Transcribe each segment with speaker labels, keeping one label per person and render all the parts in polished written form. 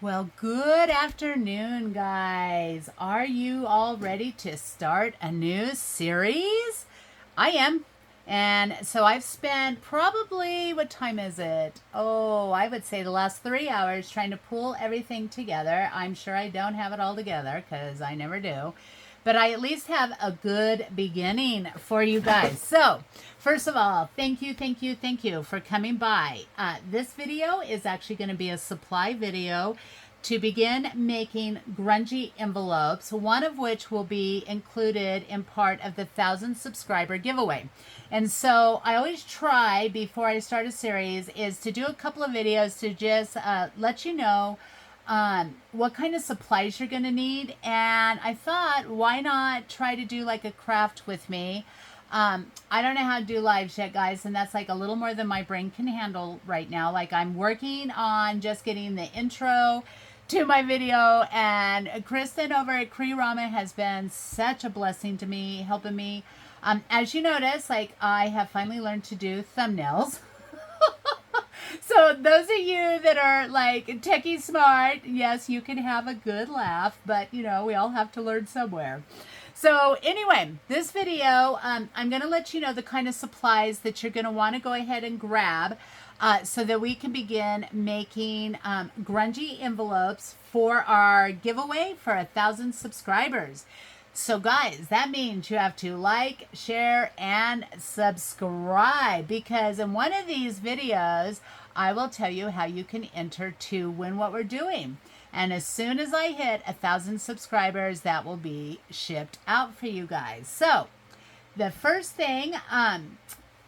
Speaker 1: Well, good afternoon, guys. Are you all ready to start a new series? I am. And so I've spent probably, what time is it? Oh, I would say the last 3 hours trying to pull everything together. I'm sure I don't have it all together because I never do. But I at least have a good beginning for you guys. So, first of all, thank you for coming by. This video is actually going to be a supply video to begin making grungy envelopes, one of which will be included in part of the 1,000 subscriber giveaway. And so I always try before I start a series is to do a couple of videos to just let you know what kind of supplies you're going to need. And I thought, why not try to do like a craft with me? I don't know how to do lives yet, guys, and that's like a little more than my brain can handle right now. Like, I'm working on just getting the intro to my video, and Kristen over at Cree Rama has been such a blessing to me, helping me. As you notice, like, I have finally learned to do thumbnails. So those of you that are like techie smart, yes, you can have a good laugh, but you know, we all have to learn somewhere. So anyway, this video, I'm going to let you know the kind of supplies that you're going to want to go ahead and grab so that we can begin making grungy envelopes for our giveaway for 1,000 subscribers. So guys, that means you have to like, share, and subscribe, because in one of these videos, I will tell you how you can enter to win what we're doing. And as soon as I hit 1,000 subscribers, that will be shipped out for you guys. So the first thing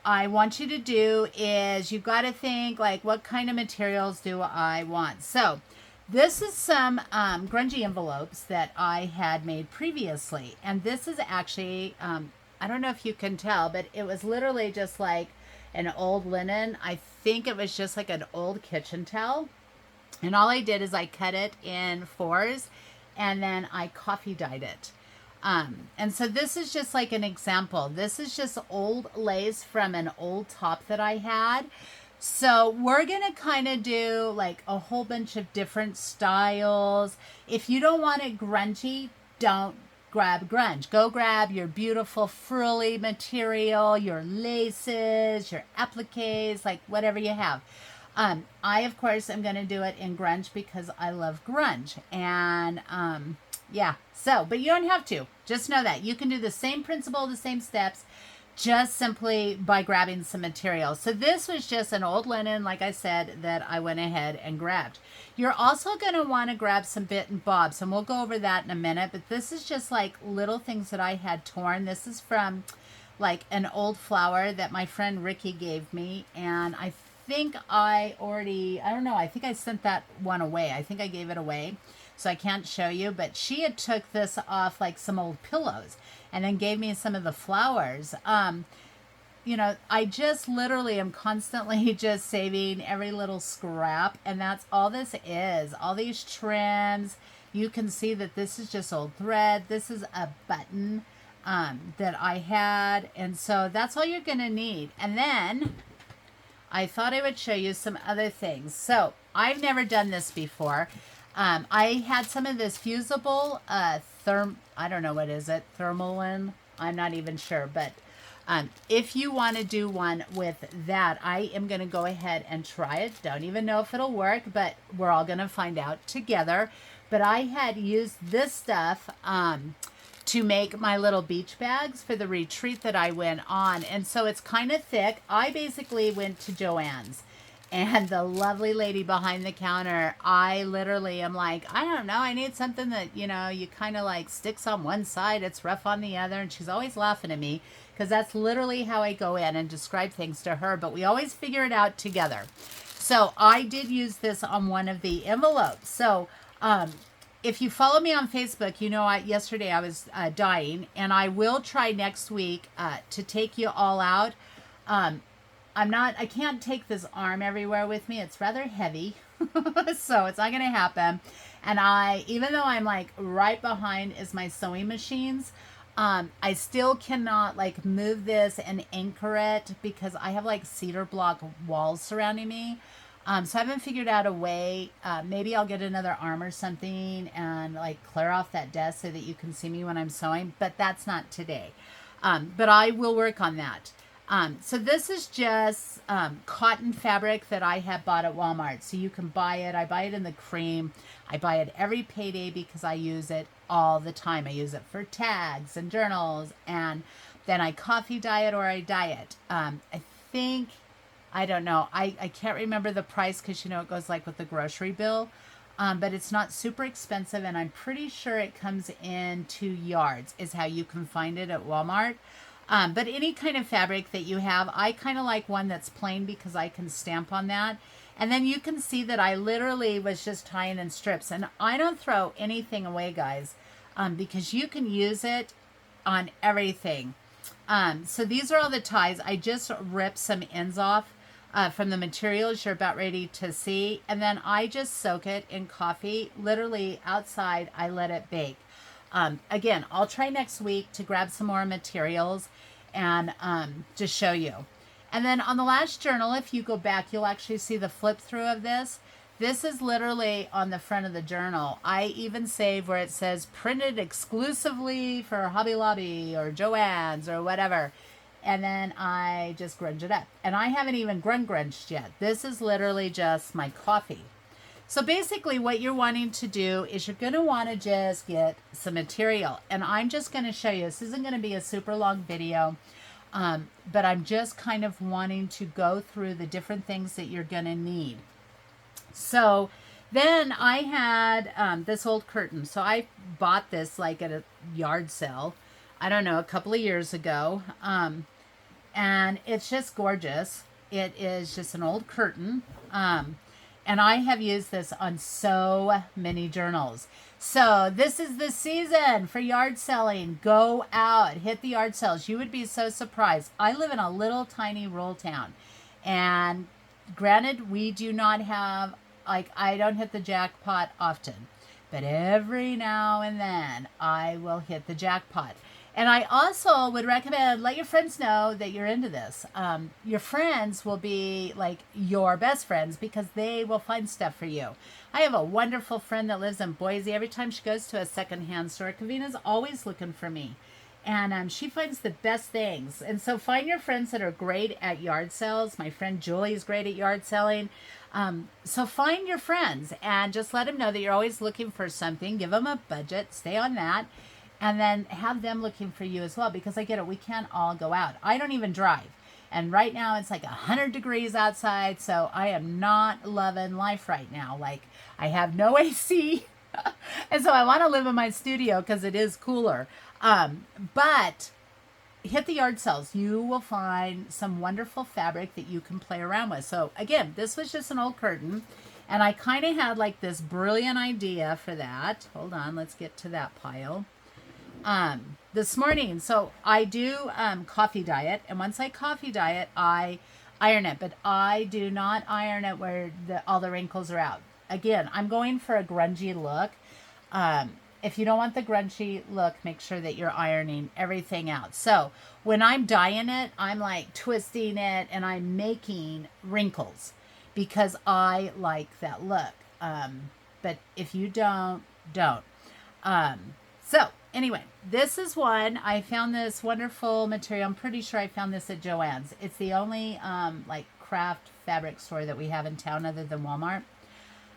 Speaker 1: I want you to do is you've got to think, like, what kind of materials do I want? So this is some grungy envelopes that I had made previously. And this is actually, I don't know if you can tell, but it was literally just like an old linen. I think it was just like an old kitchen towel. And all I did is I cut it in fours and then I coffee dyed it. And so this is just like an example. This is just old lace from an old top that I had. So we're going to kind of do like a whole bunch of different styles. If you don't want it grungy, don't grab grunge. Go grab your beautiful frilly material, your laces, your appliques, like whatever you have. I, of course, am going to do it in grunge because I love grunge. And, yeah, so, but you don't have to. Just know that. You can do the same principle, the same steps, just simply by grabbing some material. So this was just an old linen, like I said, that I went ahead and grabbed. You're also going to want to grab some bit and bobs, and we'll go over that in a minute. But this is just like little things that I had torn. This is from like an old flower that my friend Ricky gave me, and I think I don't know, I think I sent that one away. I think I gave it away, so I can't show you, but she had took this off like some old pillows and then gave me some of the flowers. You know, I just literally am constantly just saving every little scrap, and that's all this is. All these trims, you can see that this is just old thread. This is a button that I had, and so that's all you're gonna need. And then I thought I would show you some other things. So I've never done this before. I had some of this fusible I don't know, what is it? Thermalin? I'm not even sure. But if you want to do one with that, I am going to go ahead and try it. Don't even know if it'll work, but we're all going to find out together. But I had used this stuff to make my little beach bags for the retreat that I went on. And so it's kind of thick. I basically went to Joann's, and the lovely lady behind the counter, I literally am like, I don't know, I need something that, you know, you kind of like sticks on one side, it's rough on the other. And she's always laughing at me because that's literally how I go in and describe things to her. But we always figure it out together. So I did use this on one of the envelopes. So, if you follow me on Facebook, you know yesterday I was dying, and I will try next week to take you all out. I can't take this arm everywhere with me. It's rather heavy, so it's not going to happen. And even though I'm like right behind is my sewing machines, I still cannot like move this and anchor it because I have like cedar block walls surrounding me. So I haven't figured out a way. Maybe I'll get another arm or something and like clear off that desk so that you can see me when I'm sewing, but that's not today. But I will work on that. So this is just cotton fabric that I have bought at Walmart. So you can buy it. I buy it in the cream. I buy it every payday because I use it all the time. I use it for tags and journals, and then I coffee dye it or I dye it. I think, I don't know. I can't remember the price because, you know, it goes like with the grocery bill. But it's not super expensive, and I'm pretty sure it comes in 2 yards is how you can find it at Walmart. But any kind of fabric that you have, I kind of like one that's plain because I can stamp on that. And then you can see that I literally was just tying in strips. And I don't throw anything away, guys, because you can use it on everything. So these are all the ties. I just ripped some ends off from the materials you're about ready to see. And then I just soak it in coffee. Literally outside, I let it bake. Again, I'll try next week to grab some more materials and just show you. And then on the last journal, if you go back, you'll actually see the flip through of this. This is literally on the front of the journal. I even save where it says printed exclusively for Hobby Lobby or Joann's or whatever. And then I just grunge it up. And I haven't even grunched yet. This is literally just my coffee. So basically what you're wanting to do is you're going to want to just get some material. And I'm just going to show you. This isn't going to be a super long video. But I'm just kind of wanting to go through the different things that you're going to need. So then I had this old curtain. So I bought this like at a yard sale, I don't know, a couple of years ago. And it's just gorgeous. It is just an old curtain. And I have used this on so many journals. So this is the season for yard selling. Go out, hit the yard sales. You would be so surprised. I live in a little tiny rural town. And granted, we do not have, like, I don't hit the jackpot often. But every now and then, I will hit the jackpot. And I also would recommend, let your friends know that you're into this. Your friends will be like your best friends because they will find stuff for you. I have a wonderful friend that lives in Boise. Every time she goes to a secondhand store, Kavina's always looking for me. And she finds the best things. And so find your friends that are great at yard sales. My friend Julie is great at yard selling. So find your friends and just let them know that you're always looking for something. Give them a budget. Stay on that. And then have them looking for you as well, because I get it. We can't all go out. I don't even drive. And right now it's like 100 degrees outside. So I am not loving life right now. Like, I have no AC. And so I want to live in my studio because it is cooler. But hit the yard sales. You will find some wonderful fabric that you can play around with. So again, this was just an old curtain. And I kind of had like this brilliant idea for that. Hold on. Let's get to that pile. This morning. So I do coffee dye it, and once I coffee dye it, I iron it, but I do not iron it where all the wrinkles are out. Again, I'm going for a grungy look. If you don't want the grungy look, make sure that you're ironing everything out. So when I'm dyeing it, I'm like twisting it and I'm making wrinkles because I like that look. But if you don't. So anyway, this is one. I found this wonderful material. I'm pretty sure I found this at Joann's. It's the only like craft fabric store that we have in town other than Walmart.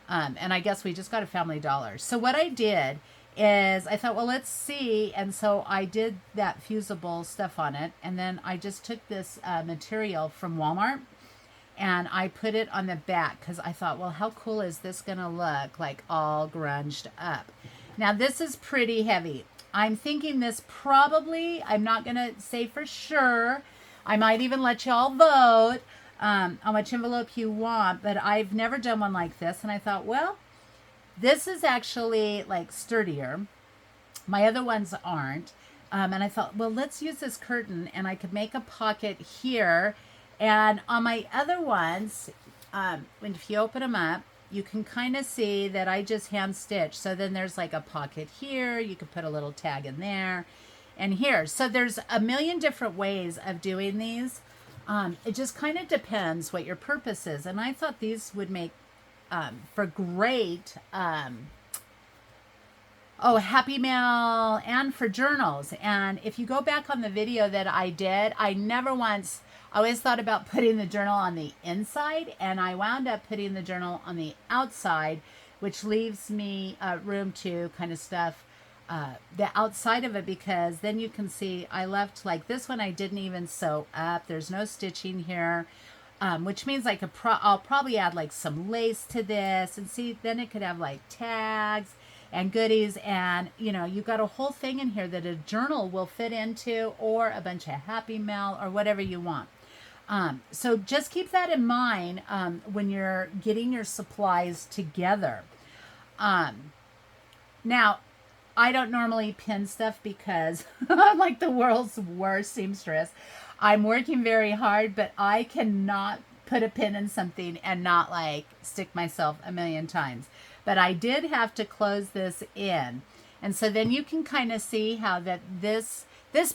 Speaker 1: And I guess we just got a Family Dollar. So what I did is I thought, well, let's see. And so I did that fusible stuff on it. And then I just took this material from Walmart and I put it on the back because I thought, well, how cool is this going to look, like all grunged up? Now, this is pretty heavy. I'm thinking this probably, I'm not going to say for sure. I might even let you all vote on which envelope you want, but I've never done one like this. And I thought, well, this is actually like sturdier. My other ones aren't. And I thought, well, let's use this curtain and I could make a pocket here. And on my other ones, if you open them up, you can kind of see that I just hand stitch. So then there's like a pocket here. You could put a little tag in there and here. So there's a million different ways of doing these. It just kind of depends what your purpose is. And I thought these would make for great Happy Mail and for journals. And if you go back on the video that I did, I always thought about putting the journal on the inside, and I wound up putting the journal on the outside, which leaves me room to kind of stuff the outside of it, because then you can see I left like this one. I didn't even sew up. There's no stitching here. Which means I'll probably add like some lace to this, and see, then it could have like tags and goodies, and you got a whole thing in here that a journal will fit into, or a bunch of Happy Mail, or whatever you want. So just keep that in mind when you're getting your supplies together. Now, I don't normally pin stuff because I'm like the world's worst seamstress. I'm working very hard, but I cannot put a pin in something and not like stick myself a million times. But I did have to close this in. And so then you can kind of see how that this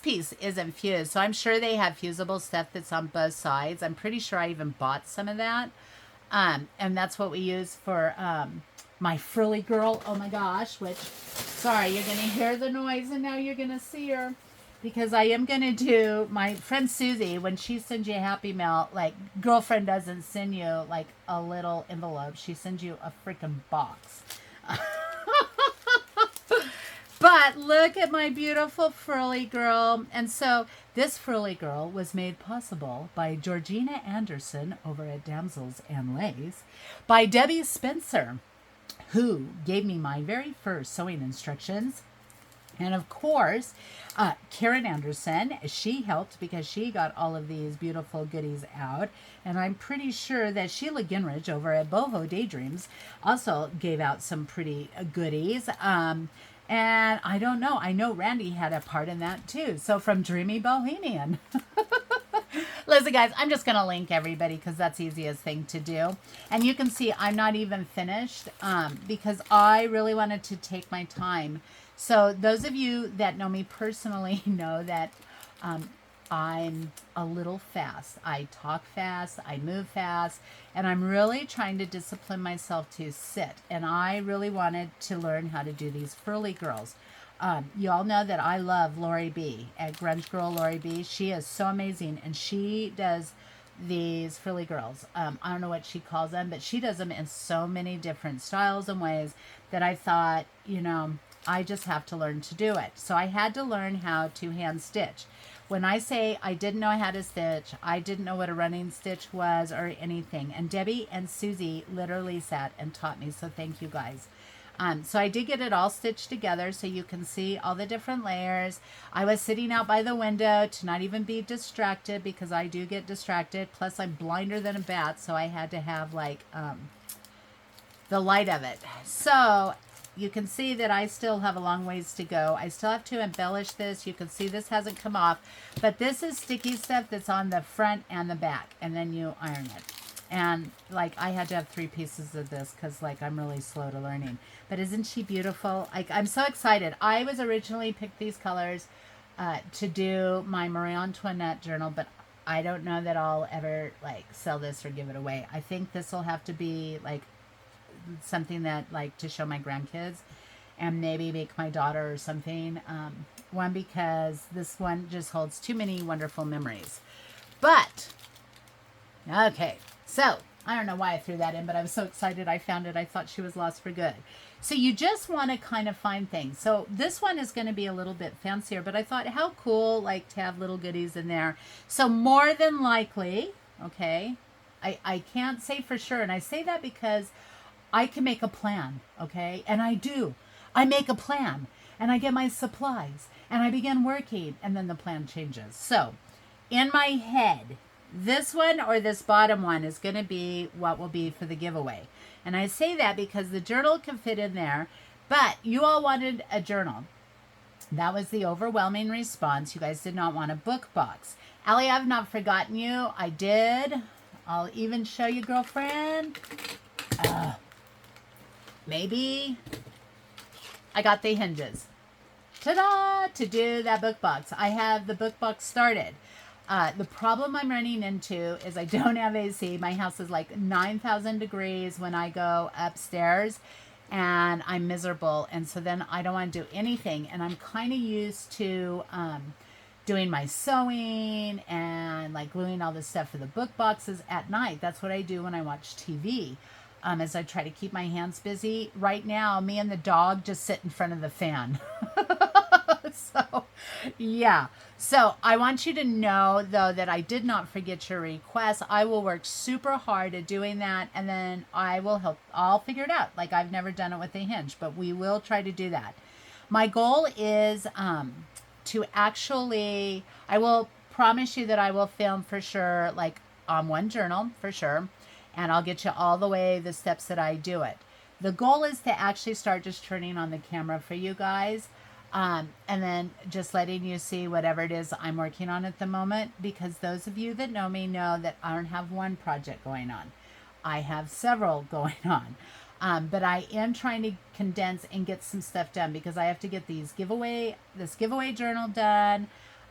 Speaker 1: piece isn't fused. So I'm sure they have fusible stuff that's on both sides. I'm pretty sure I even bought some of that. And that's what we use for my frilly girl. Oh my gosh, which, sorry, you're going to hear the noise and now you're going to see her. Because I am going to do, my friend Susie, when she sends you a Happy Mail, like, girlfriend doesn't send you, like, a little envelope. She sends you a freaking box. But look at my beautiful frilly girl. And so this frilly girl was made possible by Georgina Anderson over at Damsels and Lace, by Debbie Spencer, who gave me my very first sewing instructions. And of course, Karen Anderson, she helped because she got all of these beautiful goodies out. And I'm pretty sure that Sheila Ginrich over at Boho Daydreams also gave out some pretty goodies. And I don't know. I know Randy had a part in that too. So from Dreamy Bohemian. Listen, guys, I'm just going to link everybody because that's the easiest thing to do. And you can see I'm not even finished because I really wanted to take my time. So those of you that know me personally know that I'm a little fast. I talk fast, I move fast, and I'm really trying to discipline myself to sit. And I really wanted to learn how to do these frilly girls. You all know that I love Lori B at Grunge Girl Lori B. She is so amazing, and she does these frilly girls. I don't know what she calls them, but she does them in so many different styles and ways that I thought, I just have to learn to do it. So I had to learn how to hand stitch. When I say I didn't know how to stitch, I didn't know what a running stitch was or anything. And Debbie and Susie literally sat and taught me. So thank you guys. So I did get it all stitched together so you can see all the different layers. I was sitting out by the window to not even be distracted because I do get distracted. Plus I'm blinder than a bat, so I had to have like the light of it. So you can see that I still have a long ways to go. I still have to embellish this. You can see this hasn't come off, but this is sticky stuff that's on the front and the back, and then you iron it. And like I had to have 3 pieces of this because like I'm really slow to learning. But isn't she beautiful? I'm so excited. I was originally picked these colors to do my Marie Antoinette journal, but I don't know that I'll ever like sell this or give it away. I think this will have to be like something that like to show my grandkids and maybe make my daughter or something. One, because this one just holds too many wonderful memories. But okay, so I don't know why I threw that in, but I was so excited I found it. I thought she was lost for good. So you just want to kind of find things. So this one is going to be a little bit fancier, but I thought how cool like to have little goodies in there. So more than likely, okay, I can't say for sure, and I say that because I can make a plan, okay? And I do. I make a plan, and I get my supplies, and I begin working, and then the plan changes. So in my head, this one or this bottom one is going to be what will be for the giveaway. And I say that because the journal can fit in there, but you all wanted a journal. That was the overwhelming response. You guys did not want a book box. Allie, I've not forgotten you. I did. I'll even show you, girlfriend. Maybe I got the hinges. Ta-da! To do that book box. I have the book box started. The problem I'm running into is I don't have AC. My house is like 9,000 degrees when I go upstairs, and I'm miserable. And so then I don't want to do anything. And I'm kind of used to doing my sewing and like gluing all this stuff for the book boxes at night. That's what I do when I watch TV. As I try to keep my hands busy. Right now, me and the dog just sit in front of the fan. So, yeah. So I want you to know, though, that I did not forget your request. I will work super hard at doing that, and then I will help. I'll figure it out. Like, I've never done it with a hinge, but we will try to do that. My goal is to actually, I will promise you that I will film for sure, like on one journal for sure, and I'll get you all the way the steps that I do it. The goal is to actually start just turning on the camera for you guys. And then just letting you see whatever it is I'm working on at the moment, because those of you that know me know that I don't have one project going on. I have several going on. But I am trying to condense and get some stuff done, because I have to get this giveaway journal done.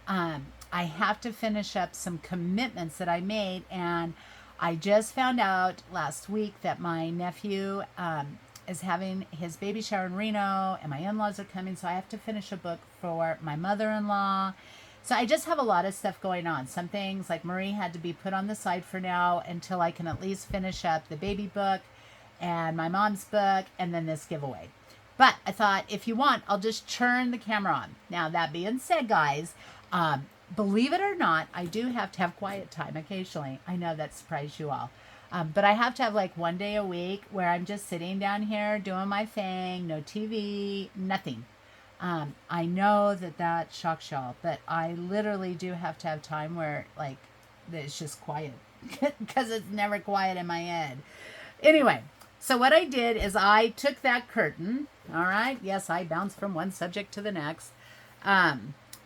Speaker 1: I have to finish up some commitments that I made, and I just found out last week that my nephew is having his baby shower in Reno, and my in-laws are coming, so I have to finish a book for my mother-in-law. So I just have a lot of stuff going on. Some things like Marie had to be put on the side for now until I can at least finish up the baby book and my mom's book and then this giveaway. But I thought, if you want, I'll just turn the camera on. Now, that being said, guys, believe it or not, I do have to have quiet time occasionally. I know that surprised you all. But I have to have like one day a week where I'm just sitting down here doing my thing, no TV, nothing. I know that shocks y'all, but I literally do have to have time where like it's just quiet, because it's never quiet in my head. Anyway, so what I did is I took that curtain. All right. Yes, I bounced from one subject to the next.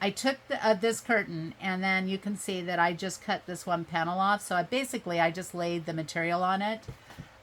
Speaker 1: I took this curtain, and then you can see that I just cut this one panel off. So I just laid the material on it,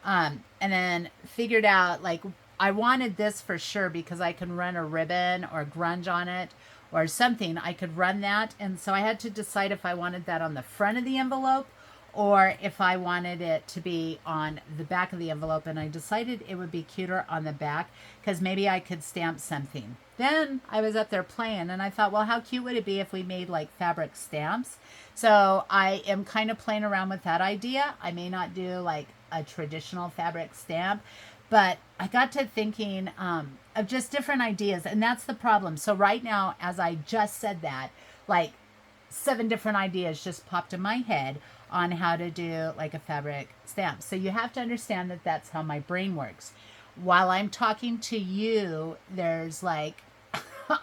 Speaker 1: and then figured out, like, I wanted this for sure because I can run a ribbon or grunge on it or something. I could run that. And so I had to decide if I wanted that on the front of the envelope or if I wanted it to be on the back of the envelope. And I decided it would be cuter on the back because maybe I could stamp something. Then I was up there playing, and I thought, well, how cute would it be if we made like fabric stamps? So I am kind of playing around with that idea. I may not do like a traditional fabric stamp, but I got to thinking of just different ideas, and that's the problem. So right now, as I just said that, like 7 different ideas just popped in my head on how to do like a fabric stamp. So you have to understand that that's how my brain works. While I'm talking to you, there's like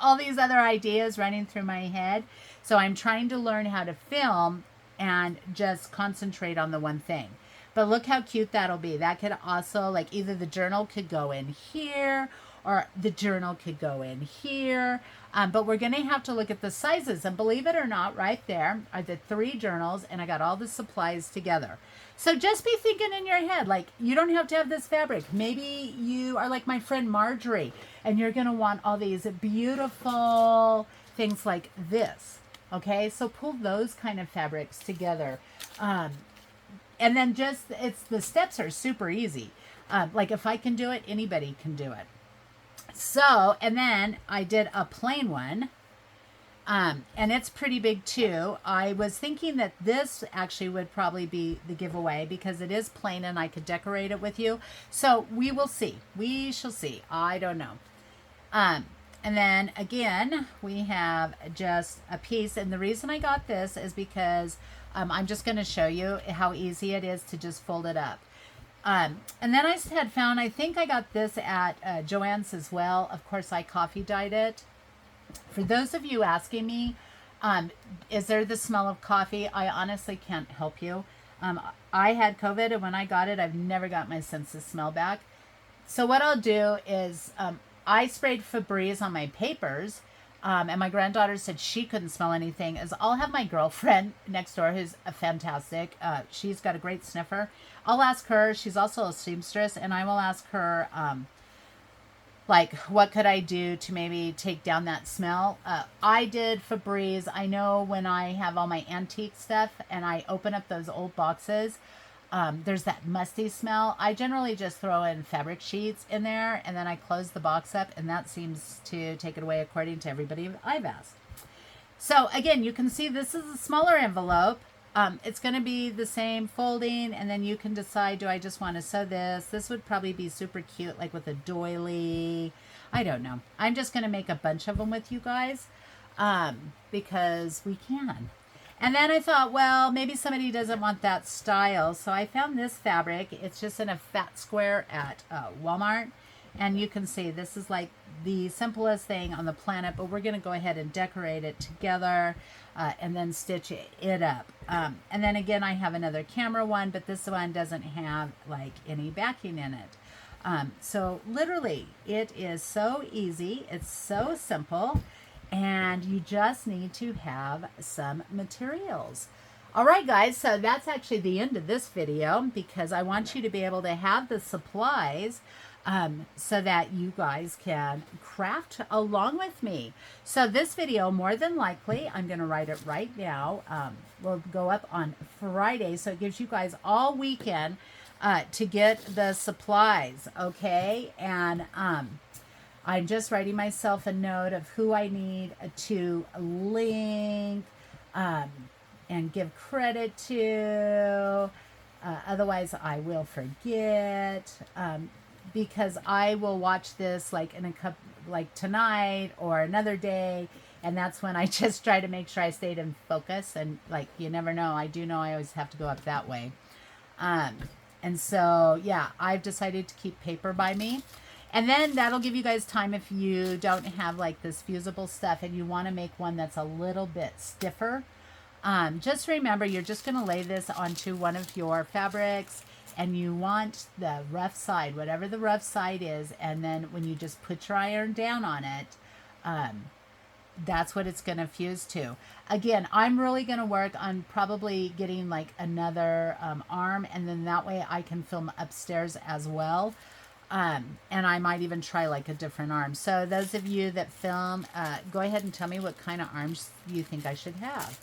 Speaker 1: all these other ideas running through my head. So I'm trying to learn how to film and just concentrate on the one thing. But look how cute that'll be. That could also, like, either the journal could go in here or the journal could go in here. But we're going to have to look at the sizes. And believe it or not, right there are the 3 journals, and I got all the supplies together. So just be thinking in your head, like, you don't have to have this fabric. Maybe you are like my friend Marjorie, and you're going to want all these beautiful things like this. Okay, so pull those kind of fabrics together. And then the steps are super easy. Like, if I can do it, anybody can do it. So, and then I did a plain one. And it's pretty big too. I was thinking that this actually would probably be the giveaway because it is plain and I could decorate it with you. So we will see. We shall see. I don't know. And then again, we have just a piece. And the reason I got this is because I'm just going to show you how easy it is to just fold it up. And then I had found, I think I got this at Joann's as well. Of course, I coffee dyed it. For those of you asking me, is there the smell of coffee? I honestly can't help you. I had COVID, and when I got it, I've never got my sense of smell back. So what I'll do is I sprayed Febreze on my papers, and my granddaughter said she couldn't smell anything. Is I'll have my girlfriend next door who's a fantastic. She's got a great sniffer. I'll ask her. She's also a seamstress, and I will ask her like, what could I do to maybe take down that smell? I did Febreze. I know when I have all my antique stuff and I open up those old boxes, there's that musty smell. I generally just throw in fabric sheets in there and then I close the box up, and that seems to take it away according to everybody I've asked. So again, you can see this is a smaller envelope. It's going to be the same folding, and then you can decide, do I just want to sew this? This would probably be super cute, like with a doily. I don't know. I'm just going to make a bunch of them with you guys because we can. And then I thought, well, maybe somebody doesn't want that style. So I found this fabric. It's just in a fat square at Walmart. And you can see this is like the simplest thing on the planet, but we're going to go ahead and decorate it together and then stitch it up. And then again, I have another camera one, but this one doesn't have like any backing in it. So literally, it is so easy. It's so simple. And you just need to have some materials. All right, guys, so that's actually the end of this video because I want you to be able to have the supplies so that you guys can craft along with me. So this video, more than likely, I'm going to write it right now, will go up on Friday. So it gives you guys all weekend to get the supplies, okay? And I'm just writing myself a note of who I need to link and give credit to. Otherwise, I will forget. Because I will watch this like in a couple, like tonight or another day, and that's when I just try to make sure I stayed in focus. And like, you never know. I do know I always have to go up that way. And so yeah, I've decided to keep paper by me, and then that'll give you guys time if you don't have like this fusible stuff and you want to make one that's a little bit stiffer. Just remember, you're just going to lay this onto one of your fabrics. And you want the rough side, whatever the rough side is. And then when you just put your iron down on it, that's what it's going to fuse to. Again, I'm really going to work on probably getting like another arm. And then that way I can film upstairs as well. And I might even try like a different arm. So those of you that film, go ahead and tell me what kind of arms you think I should have.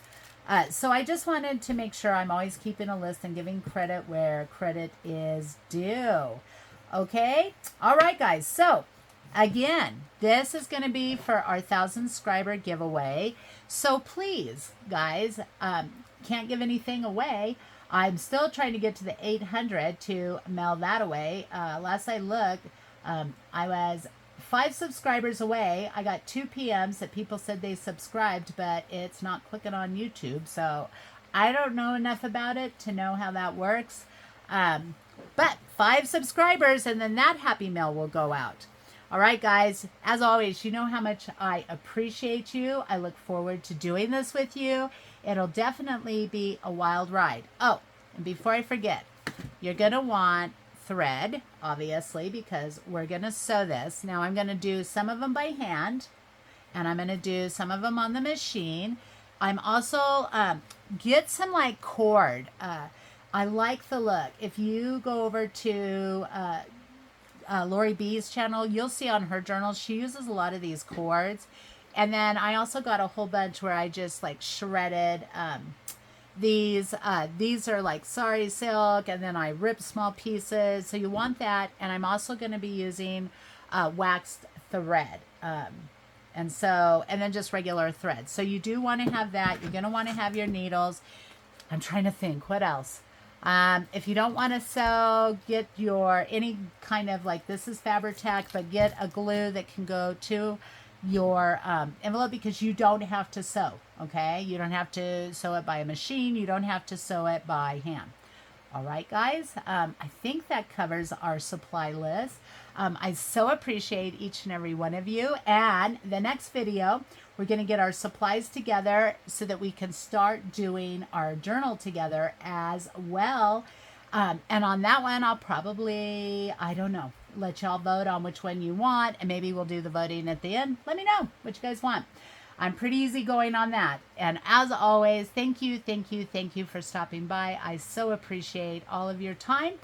Speaker 1: So I just wanted to make sure I'm always keeping a list and giving credit where credit is due. Okay? All right, guys. So, again, this is going to be for our 1,000 subscriber giveaway. So, please, guys, can't give anything away. I'm still trying to get to the 800 to mail that away. Last I looked, I was 5 subscribers away. I got 2 PMs that people said they subscribed, but it's not clicking on YouTube. So I don't know enough about it to know how that works. But 5 subscribers, and then that happy mail will go out. All right, guys, as always, you know how much I appreciate you. I look forward to doing this with you. It'll definitely be a wild ride. Oh, and before I forget, you're going to want thread, obviously, because we're going to sew this. Now I'm going to do some of them by hand, and I'm going to do some of them on the machine. I'm also get some like cord. I like the look. If you go over to Lori B's channel, you'll see on her journal she uses a lot of these cords. And then I also got a whole bunch where I just like shredded these are like sari silk, and then I rip small pieces. So you want that. And I'm also going to be using waxed thread. And then just regular thread. So you do want to have that. You're going to want to have your needles. I'm trying to think what else. If you don't want to sew, get your any kind of like, this is Fabri-Tac, but get a glue that can go to your envelope, because you don't have to sew. Okay, you don't have to sew it by a machine. You don't have to sew it by hand. All right, guys, I think that covers our supply list. I so appreciate each and every one of you. And the next video, we're going to get our supplies together so that we can start doing our journal together as well. And on that one, I'll probably, I don't know, let y'all vote on which one you want, and maybe we'll do the voting at the end. Let me know what you guys want. I'm pretty easygoing on that. And as always, thank you for stopping by. I so appreciate all of your time.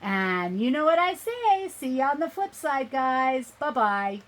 Speaker 1: And you know what I say. See you on the flip side, guys. Bye-bye.